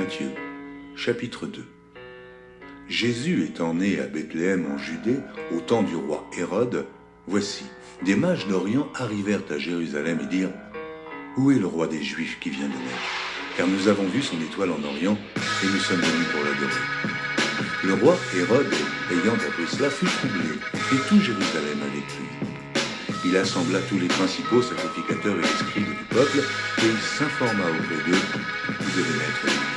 Matthieu, chapitre 2. Jésus étant né à Bethléem en Judée, au temps du roi Hérode, voici, des mages d'Orient arrivèrent à Jérusalem et dirent « Où est le roi des Juifs qui vient de naître? Car nous avons vu son étoile en Orient et nous sommes venus pour l'adorer. » Le roi Hérode, ayant appris cela, fut troublé, et tout Jérusalem avec lui. Il assembla tous les principaux sacrificateurs et les scribes du peuple, et il s'informa auprès d'eux où devait naître le Christ.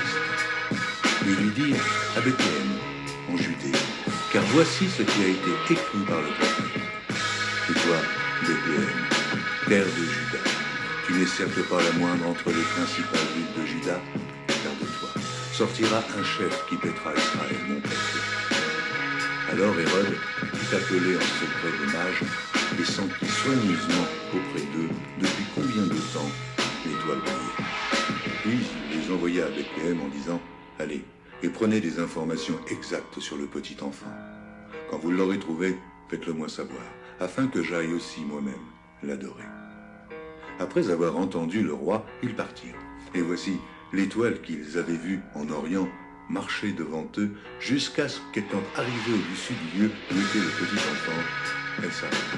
Ils lui dirent à Bethléem, en Judée, car voici ce qui a été écrit par le prophète. Et toi, Bethléem, terre de Juda, tu n'es certes pas la moindre entre les principales villes de Juda, car de toi sortira un chef qui paîtra Israël, mon peuple. Alors Hérode fit appeler en secret les mages et s'enquit soigneusement auprès d'eux depuis combien de temps l'étoile brillait. Puis il les envoya à Bethléem en disant « Allez, et prenez des informations exactes sur le petit enfant. Quand vous l'aurez trouvé, faites-le moi savoir, afin que j'aille aussi moi-même l'adorer. » Après avoir entendu le roi, ils partirent. Et voici, l'étoile qu'ils avaient vue en Orient marchait devant eux jusqu'à ce qu'étant arrivée au-dessus du lieu où était le petit enfant, elle s'arrêta.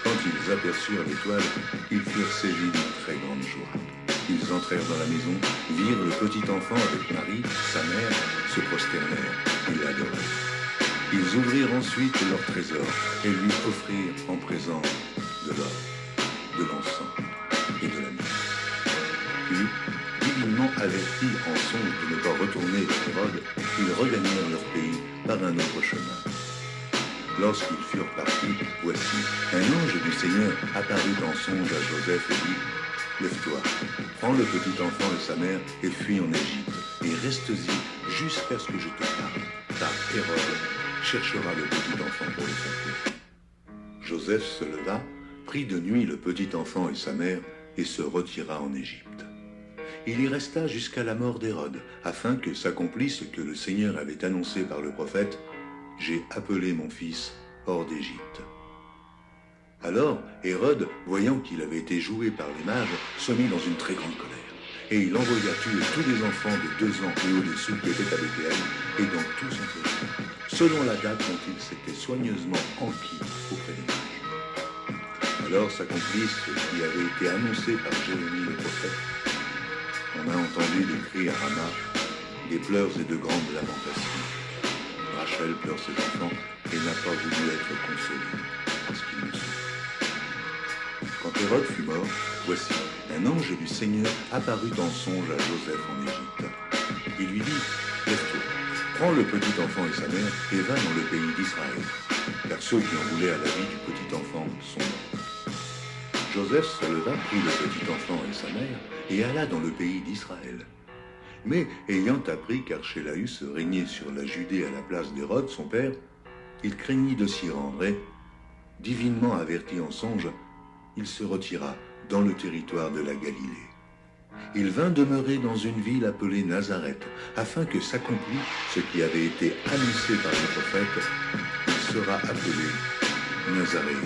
Quand ils aperçurent l'étoile, ils furent saisis d'une très grande joie. Ils entrèrent dans la maison, virent le petit enfant avec Marie, sa mère, se prosternèrent et l'adorèrent. Ils ouvrirent ensuite leur trésor et lui offrirent en présent de l'or, de l'encens et de la myrrhe. Puis, divinement avertis en songe de ne pas retourner vers Hérode, ils regagnèrent leur pays par un autre chemin. Lorsqu'ils furent partis, voici, un ange du Seigneur apparut en songe à Joseph et dit « Lève-toi, prends le petit enfant et sa mère et fuis en Égypte, et reste-y jusqu'à ce que je te parle, car Hérode cherchera le petit enfant pour le faire tuer. » Joseph se leva, prit de nuit le petit enfant et sa mère, et se retira en Égypte. Il y resta jusqu'à la mort d'Hérode, afin que s'accomplisse ce que le Seigneur avait annoncé par le prophète « J'ai appelé mon fils hors d'Égypte. » Alors Hérode, voyant qu'il avait été joué par les mages, se mit dans une très grande colère, et il envoya tuer tous les enfants de 2 ans et au-dessous qui étaient à Bethléem et dans tout son territoire, selon la date dont il s'était soigneusement enquis auprès des mages. Alors s'accomplit ce qui avait été annoncé par Jérémie le prophète. On a entendu des cris à Rama, des pleurs et de grandes lamentations. Rachel pleure ses enfants et n'a pas voulu être consolée parce qu'il nous souffre. Quand Hérode fut mort, voici, un ange du Seigneur apparut en songe à Joseph en Égypte. Il lui dit « Lève-toi, prends le petit enfant et sa mère et va dans le pays d'Israël, car ceux qui en voulaient à la vie du petit enfant sont morts. » Joseph se leva, prit le petit enfant et sa mère et alla dans le pays d'Israël. Mais, ayant appris qu'Archélaüs régnait sur la Judée à la place d'Hérode, son père, il craignit de s'y rendre et, divinement averti en songe, il se retira dans le territoire de la Galilée. Il vint demeurer dans une ville appelée Nazareth, afin que s'accomplît ce qui avait été annoncé par le prophète, il sera appelé Nazaréen.